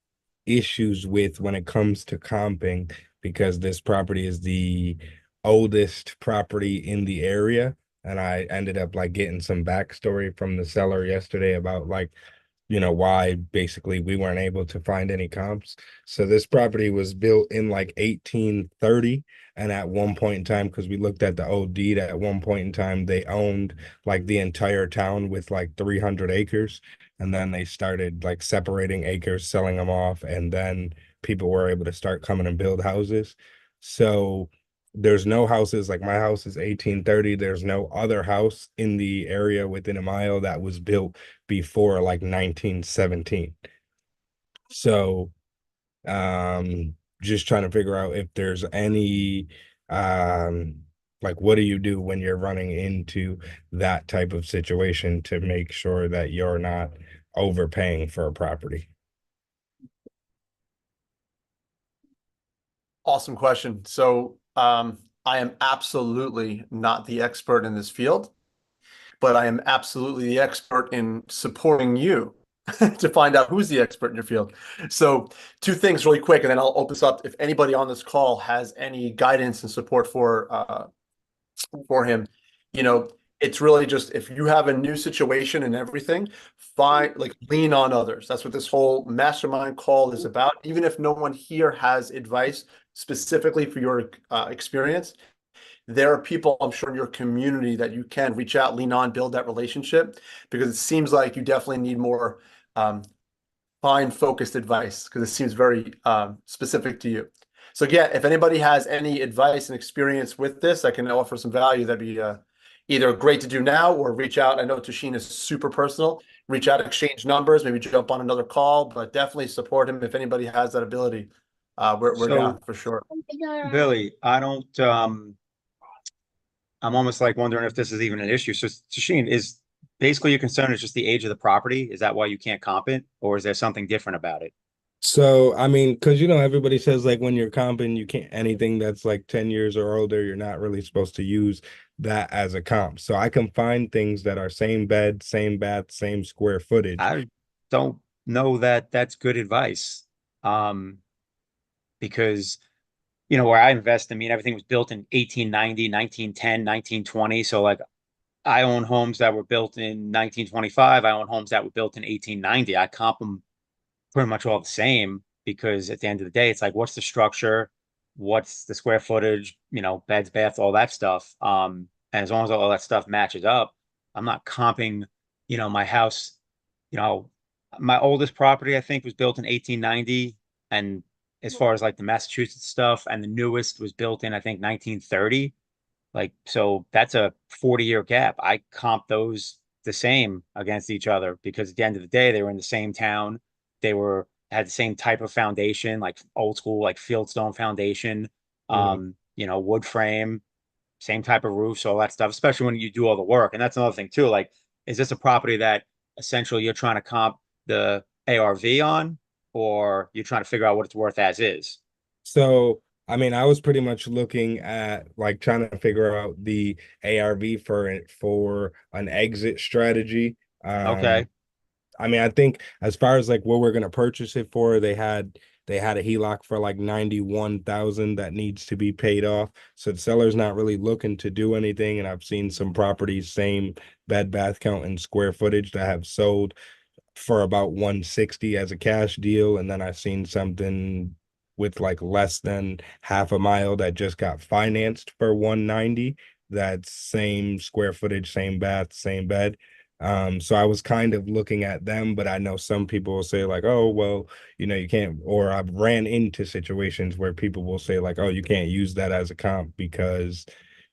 issues with when it comes to comping because this property is the oldest property in the area. And I ended up like getting some backstory from the seller yesterday about like, why basically we weren't able to find any comps. So this property was built in like 1830. And at one point in time, because we looked at the old deed, at one point in time, they owned like the entire town with like 300 acres. And then they started like separating acres, selling them off. And then people were able to start coming and build houses. So there's no houses like my house is 1830. There's no other house in the area within a mile that was built before like 1917. So just trying to figure out if there's any um like what do you do when you're running into that type of situation to make sure that you're not overpaying for a property? Awesome question. So, I am absolutely not the expert in this field, but I am absolutely the expert in supporting you to find out who's the expert in your field. So, two things really quick, and then I'll open this up. If anybody on this call has any guidance and support for him, you know, it's really just if you have a new situation and everything, find like lean on others. That's what this whole mastermind call is about. Even if no one here has advice specifically for your experience, there are people I'm sure in your community that you can reach out, lean on, build that relationship, because it seems like you definitely need more um, fine focused advice because it seems very specific to you. So yeah, if anybody has any advice and experience with this, I can offer some value. That'd be either great to do now or reach out. I know Tashin is super personal. Reach out, exchange numbers, maybe jump on another call, but definitely support him if anybody has that ability. We're down So for sure. Billy, I'm almost like wondering if this is even an issue. So Sheen, is basically your concern is just the age of the property? Is that why you can't comp it? Or is there something different about it? So, I mean, because everybody says like when you're comping, you can't anything that's like 10 years or older, you're not really supposed to use that as a comp. So I can find things that are same bed, same bath, same square footage. I don't know that that's good advice. Um, because where I invest, I mean, everything was built in 1890, 1910, 1920. So like I own homes that were built in 1925. I own homes that were built in 1890. I comp them pretty much all the same because at the end of the day, it's like, what's the structure? What's the square footage? Beds, baths, all that stuff. And as long as all that stuff matches up, I'm not comping, my house, you know, my oldest property, I think, was built in 1890. And as far as like the Massachusetts stuff, and the newest was built in, I think, 1930. Like, so that's a 40-year gap. I comp those the same against each other because at the end of the day, they were in the same town. They were had the same type of foundation, like old school, like fieldstone foundation, Mhm. wood frame, same type of roofs, all that stuff, especially when you do all the work. And that's another thing too. Like, is this a property that essentially you're trying to comp the ARV on, or you're trying to figure out what it's worth as is? So, I mean, I was pretty much looking at like trying to figure out the ARV for an exit strategy. Okay. I mean, I think as far as like what we're gonna purchase it for, they had a HELOC for like 91,000 that needs to be paid off. So the seller's not really looking to do anything. And I've seen some properties, same bed bath count and square footage that have sold for about 160 as a cash deal. And then I've seen something with like less than half a mile that just got financed for 190. That's same square footage, same bath, same bed. So I was kind of looking at them, but I know some people will say like, oh, well, you can't, or I've ran into situations where people will say like, oh, you can't use that as a comp because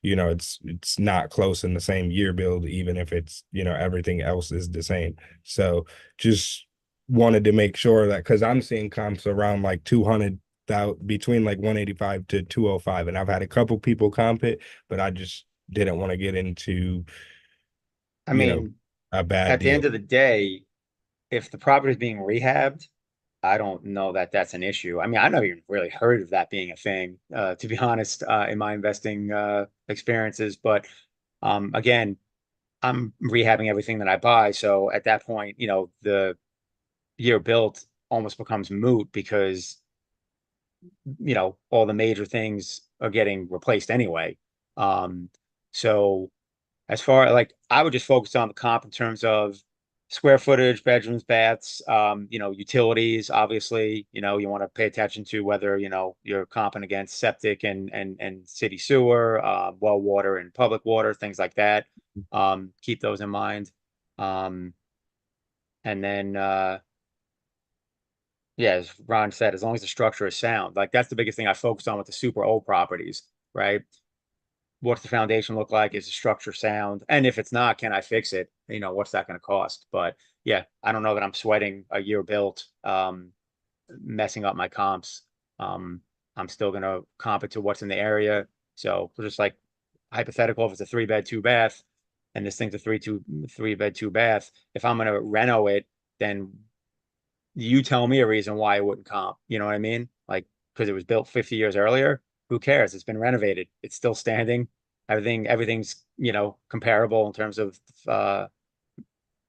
it's not close in the same year build, even if it's everything else is the same. So just wanted to make sure that because I'm seeing comps around like 200 between like 185 to 205, and I've had a couple people comp it, but I just didn't want to get into I you know mean, a bad at the deal. end of the day, if the property is being rehabbed, I don't know that that's an issue. I mean, I never even really heard of that being a thing, to be honest, in my investing experiences. But again, I'm rehabbing everything that I buy. So at that point, the year built almost becomes moot because all the major things are getting replaced anyway. So as far like I would just focus on the comp in terms of square footage, bedrooms, baths, utilities. Obviously, you want to pay attention to whether you're comping against septic and city sewer, well water and public water, things like that. Keep those in mind. And then yeah, as Ron said, as long as the structure is sound, like that's the biggest thing I focus on with the super old properties, right? What's the foundation look like? Is the structure sound? And if it's not, can I fix it? What's that going to cost? But yeah, I don't know that I'm sweating a year built, messing up my comps. Um, I'm still going to comp it to what's in the area. So just like hypothetical, if it's a 3-bed, 2-bath, and this thing's a 3-bed, 2-bath, if I'm going to reno it, then you tell me a reason why it wouldn't comp. You know what I mean? Like, because it was built 50 years earlier. Who cares? It's been renovated. It's still standing. Everything's, comparable in terms of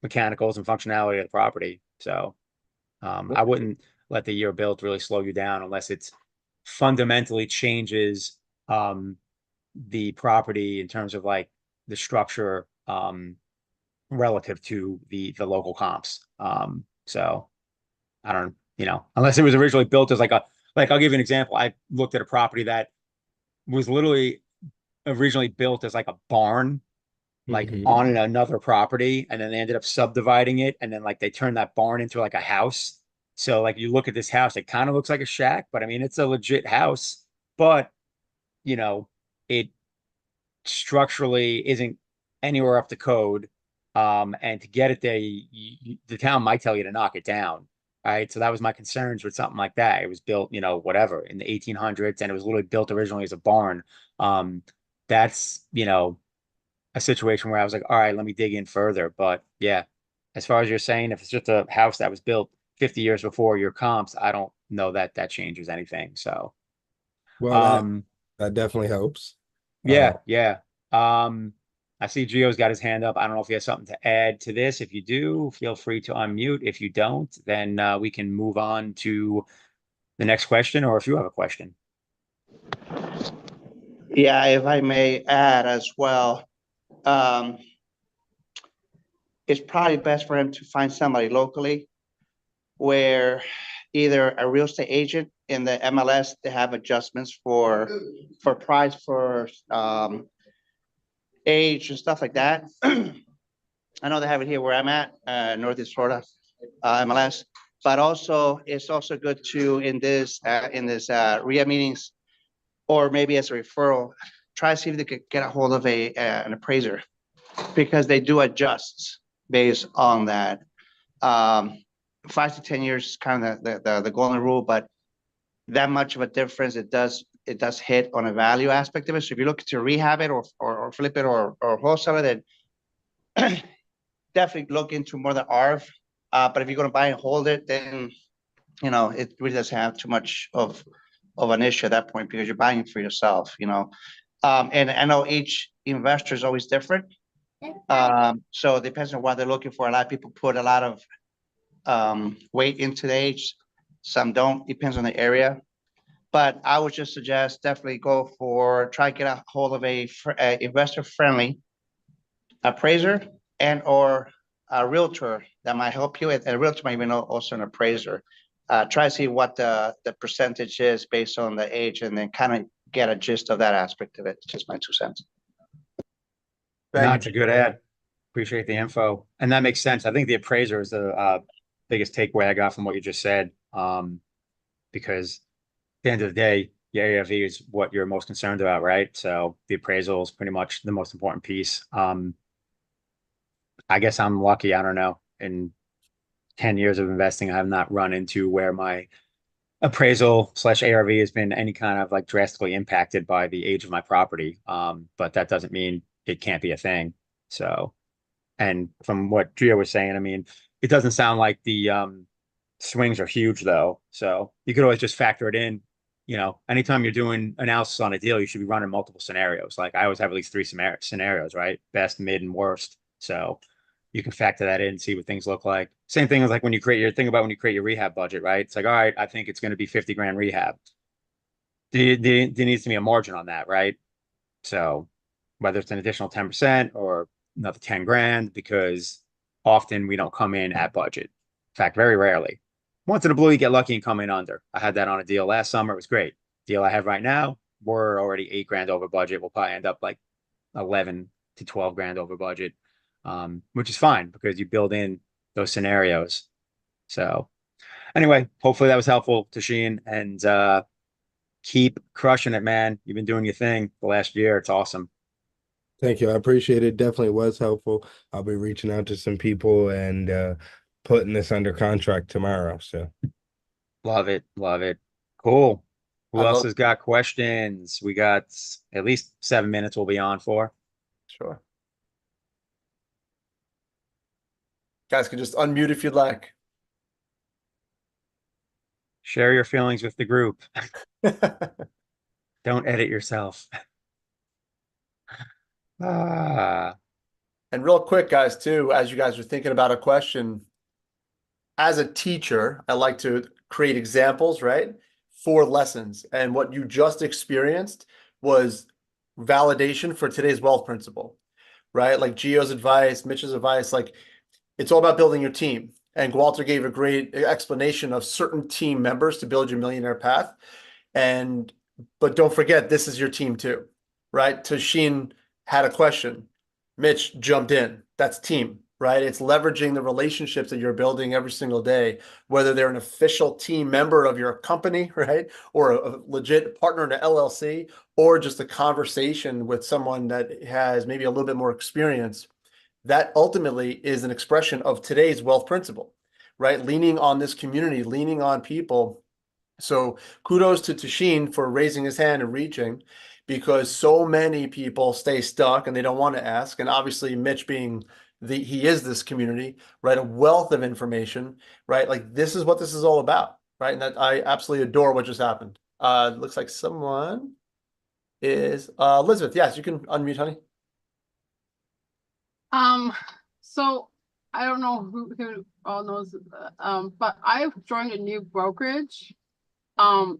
mechanicals and functionality of the property. So I wouldn't let the year built really slow you down unless it's fundamentally changes the property in terms of like the structure relative to the local comps. So I don't, unless it was originally built as like I'll give you an example. I looked at a property that was literally originally built as like a barn, like on another property, and then they ended up subdividing it, and then like they turned that barn into like a house. So like you look at this house, it kind of looks like a shack, but I mean it's a legit house, but it structurally isn't anywhere up to code. And to get it there, the town might tell you to knock it down. Right. So that was my concerns with something like that. It was built, whatever, in the 1800s, and it was literally built originally as a barn. That's, a situation where I was like, all right, let me dig in further. But yeah, as far as you're saying, if it's just a house that was built 50 years before your comps, I don't know that that changes anything. So, Well, um, that definitely helps. yeah, yeah. Um, I see Gio's got his hand up. I don't know if he has something to add to this. If you do, feel free to unmute. If you don't, then we can move on to the next question, or if you have a question. Yeah, if I may add as well, um, it's probably best for him to find somebody locally where either a real estate agent in the MLS, they have adjustments for price, for age and stuff like that. I know they have it here where I'm at, Northeast Florida, MLS. But also, it's also good to in this RIA meetings, or maybe as a referral, try to see if they could get a hold of an appraiser, because they do adjust based on that. 5 to 10 years is kind of the golden rule, but that much of a difference it does hit on a value aspect of it. So if you look to rehab it or flip it or wholesale it, then definitely look into more the ARV. But if you're going to buy and hold it, then it really doesn't have too much of an issue at that point, because you're buying it for yourself. And I know each investor is always different. So it depends on what they're looking for. A lot of people put a lot of weight into the age. Some don't. Depends on the area. But I would just suggest definitely try to get a hold of a investor friendly appraiser and or a realtor that might help you. A realtor might even know also an appraiser. Try to see what the percentage is based on the age, and then kind of get a gist of that aspect of it. Just my 2 cents. That's a good ad. Appreciate the info. And that makes sense. I think the appraiser is the biggest takeaway I got from what you just said. Because at the end of the day, the ARV is what you're most concerned about, right? So the appraisal is pretty much the most important piece. I guess I'm lucky. I don't know. In 10 years of investing, I have not run into where my appraisal/ARV has been any kind of like drastically impacted by the age of my property. But that doesn't mean it can't be a thing. So, and from what Gio was saying, I mean, it doesn't sound like the swings are huge though. So you could always just factor it in. Anytime you're doing analysis on a deal, you should be running multiple scenarios. Like I always have at least 3 scenarios, right? Best, mid, and worst. So you can factor that in and see what things look like. Same thing as like when you create your rehab budget, right? It's like, all right, I think it's going to be 50 grand rehab. there needs to be a margin on that, right? So whether it's an additional 10% or another 10 grand, because often we don't come in at budget. In fact, very rarely. Once in a blue, you get lucky and come in under. I had that on a deal last summer. It was great. Deal I have right now, we're already 8 grand over budget. We'll probably end up like 11 to 12 grand over budget, which is fine because you build in those scenarios. So anyway, hopefully that was helpful to Sheen, and keep crushing it, man. You've been doing your thing the last year. It's awesome. Thank you. I appreciate it. Definitely was helpful. I'll be reaching out to some people and putting this under contract tomorrow. So Love it. Love it. Cool. Who I else love has got questions? We got at least 7 minutes we'll be on for. Sure. Guys can just unmute if you'd like. Share your feelings with the group. Don't edit yourself. Ah, And real quick, guys, too, as you guys are thinking about a question, as a teacher, I like to create examples, right, for lessons. And what you just experienced was validation for today's wealth principle, right? Like Gio's advice, Mitch's advice, like it's all about building your team. And Walter gave a great explanation of certain team members to build your millionaire path. But don't forget, this is your team too, right? Tashin had a question. Mitch jumped in. That's team, right? It's leveraging the relationships that you're building every single day, whether they're an official team member of your company, right? Or a legit partner in an LLC, or just a conversation with someone that has maybe a little bit more experience. That ultimately is an expression of today's wealth principle, right? Leaning on this community, leaning on people. So kudos to Tashin for raising his hand and reaching, because so many people stay stuck and they don't want to ask. And obviously Mitch being he is this community, right? A wealth of information, right? Like this is what this is all about, right? And that I absolutely adore what just happened. Looks like someone is Elizabeth. Yes, you can unmute, honey. So I don't know who all knows, but I've joined a new brokerage.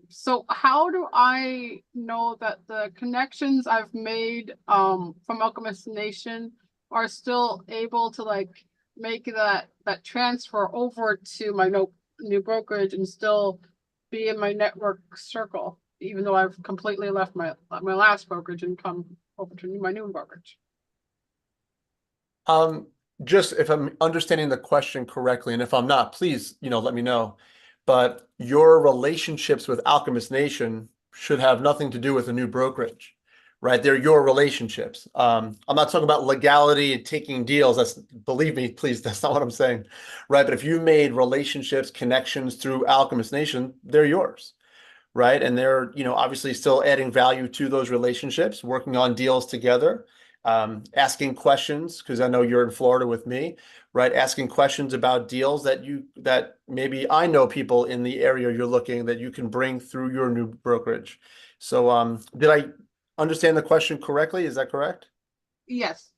So how do I know that the connections I've made from Alchemist Nation are still able to like make that transfer over to my new brokerage and still be in my network circle, even though I've completely left my last brokerage and come over to my new brokerage? Just if I'm understanding the question correctly, and if I'm not, please, let me know. But your relationships with Alchemist Nation should have nothing to do with a new brokerage, right? They're your relationships. I'm not talking about legality and taking deals. Believe me, please, that's not what I'm saying, right? But if you made relationships, connections through Alchemist Nation, they're yours, right? And they're, obviously still adding value to those relationships, working on deals together, asking questions, because I know you're in Florida with me, right? Asking questions about deals that maybe I know people in the area you're looking that you can bring through your new brokerage. So, did I understand the question correctly? Is that correct? Yes.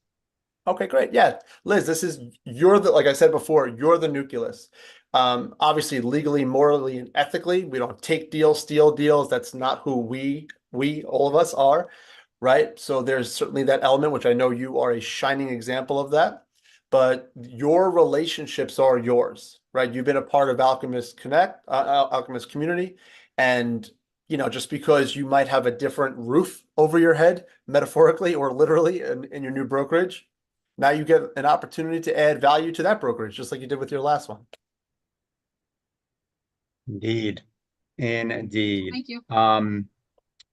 Okay, great. Yeah, Liz, like I said before, you're the nucleus. Obviously, legally, morally, and ethically, we don't take deals, steal deals. That's not who we all of us are, right? So there's certainly that element, which I know you are a shining example of that. But your relationships are yours, right? You've been a part of Alchemist Connect, Alchemist community, and just because you might have a different roof over your head, metaphorically or literally, in your new brokerage, now you get an opportunity to add value to that brokerage, just like you did with your last one. indeed. Indeed. Thank you.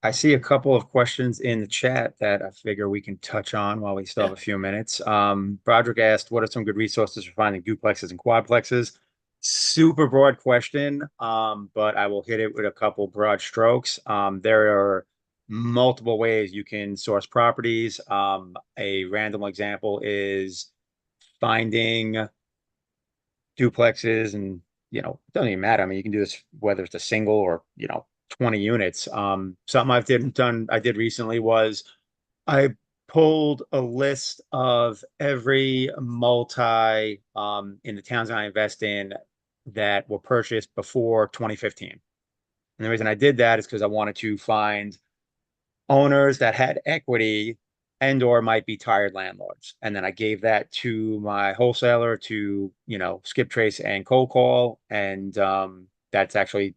I see a couple of questions in the chat that I figure we can touch on while we still have a few minutes. Broderick asked, what are some good resources for finding duplexes and quadplexes? Super broad question, but I will hit it with a couple broad strokes. There are multiple ways you can source properties. A random example is finding duplexes, and it doesn't even matter. I mean, you can do this whether it's a single or 20 units. Something I did recently was I pulled a list of every multi in the towns I invest in that were purchased before 2015. And the reason I did that is because I wanted to find owners that had equity and or might be tired landlords. And then I gave that to my wholesaler to, skip trace and cold call. And that's actually,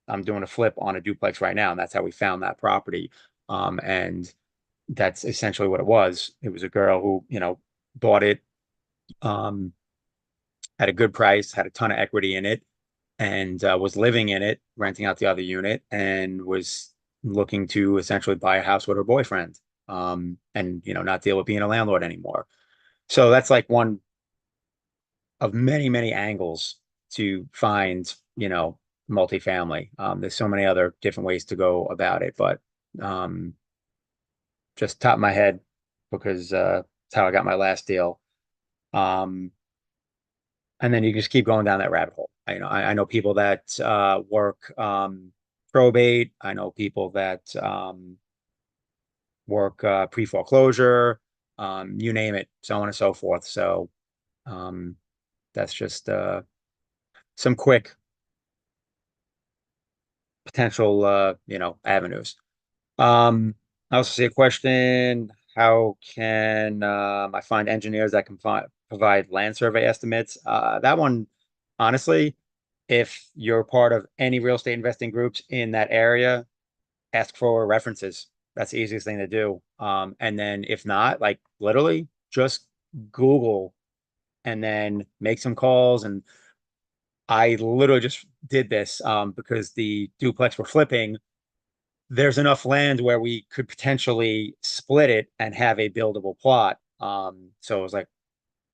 I'm doing a flip on a duplex right now. And that's how we found that property. And that's essentially what it was. It was a girl who, bought it, had a good price, had a ton of equity in it, and was living in it, renting out the other unit, and was looking to essentially buy a house with her boyfriend, and not deal with being a landlord anymore. So that's like one of many, many angles to find, multifamily. There's so many other different ways to go about it, but just top of my head because it's how I got my last deal. Um, and then you just keep going down that rabbit hole. I know people that work probate. I know people that work pre-foreclosure, you name it, so on and so forth. So that's just some quick potential, avenues. I also see a question: how can I find engineers that can provide land survey estimates? That one, honestly, if you're part of any real estate investing groups in that area, ask for references. That's the easiest thing to do. And then if not, like literally just Google and then make some calls. And I literally just did this because the duplex we're flipping, there's enough land where we could potentially split it and have a buildable plot. So it was like,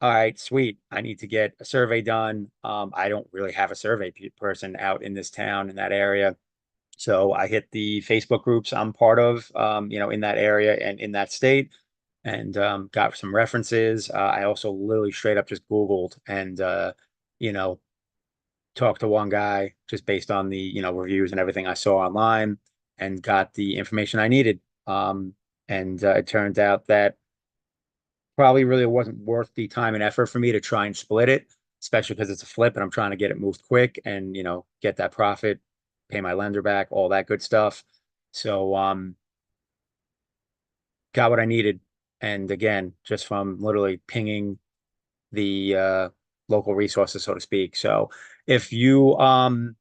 all right, sweet. I need to get a survey done. I don't really have a survey person out in this town, in that area. So I hit the Facebook groups I'm part of, in that area and in that state, and got some references. I also literally straight up just Googled and, you know, talked to one guy just based on the, reviews and everything I saw online, and got the information I needed. And it turned out that probably really wasn't worth the time and effort for me to try and split it, especially because it's a flip and I'm trying to get it moved quick and, get that profit, pay my lender back, all that good stuff. So, got what I needed. And again, just from literally pinging the local resources, so to speak. So if you and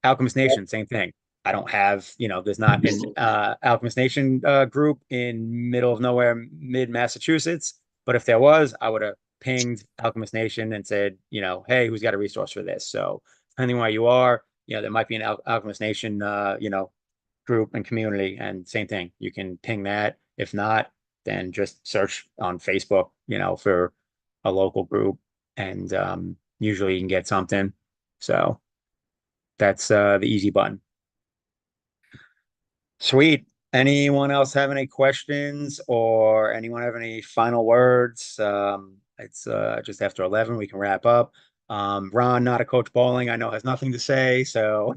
Alchemist Nation, same thing. I don't have, there's not an Alchemist Nation group in middle of nowhere, mid Massachusetts. But if there was, I would have pinged Alchemist Nation and said, hey, who's got a resource for this? So depending where you are, there might be an Alchemist Nation, group and community, and same thing. You can ping that. If not, then just search on Facebook, for a local group, and usually you can get something. So that's the easy button. Sweet. Anyone else have any questions, or anyone have any final words? It's just after 11. We can wrap up. Ron, not a coach bowling, I know, has nothing to say. So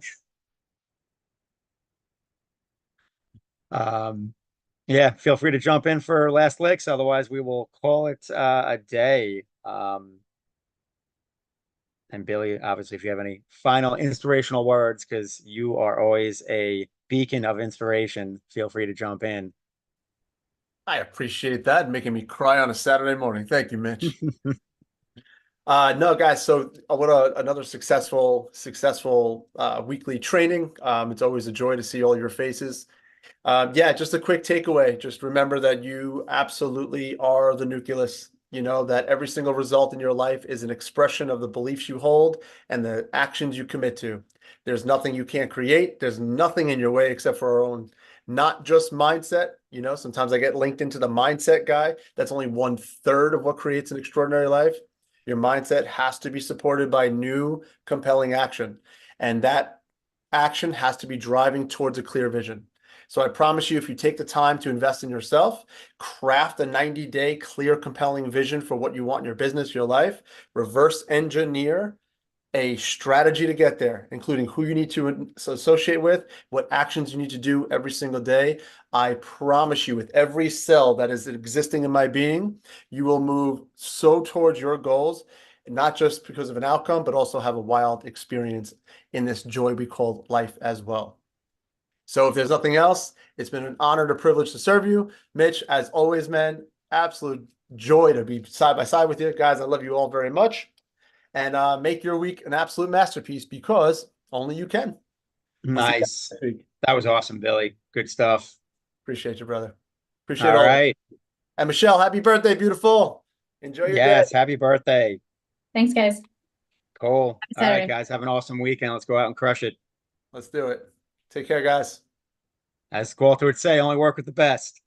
yeah, feel free to jump in for last licks. Otherwise, we will call it a day. And Billy, obviously, if you have any final inspirational words, because you are always a beacon of inspiration, feel free to jump in. I appreciate that, making me cry on a Saturday morning. Thank you, Mitch. No, guys. So what another successful weekly training. It's always a joy to see all your faces. Yeah, just a quick takeaway. Just remember that you absolutely are the nucleus. You know that every single result in your life is an expression of the beliefs you hold and the actions you commit to. There's nothing you can't create. There's nothing in your way except for our own, not just mindset. Sometimes I get linked into the mindset guy. That's only 1/3 of what creates an extraordinary life. Your mindset has to be supported by new, compelling action. And that action has to be driving towards a clear vision. So I promise you, if you take the time to invest in yourself, craft a 90-day clear, compelling vision for what you want in your business, your life, reverse engineer a strategy to get there, including who you need to associate with, what actions you need to do every single day. I promise you, with every cell that is existing in my being, you will move so towards your goals. not just because of an outcome, but also have a wild experience in this joy we call life as well. So if there's nothing else, it's been an honor and a privilege to serve you. Mitch, as always, man, absolute joy to be side by side with you. Guys, I love you all very much. And make your week an absolute masterpiece because only you can. Nice. Next week. That was awesome, Billy. Good stuff. Appreciate you, brother. Appreciate All all. right. And Michelle, happy birthday, beautiful. Enjoy your day. Yes. Happy birthday. Thanks, guys. Cool. All right, Saturday. guys. Have an awesome weekend. Let's go out and crush it. Let's do it. Take care, guys. As Walter would say, only work with the best.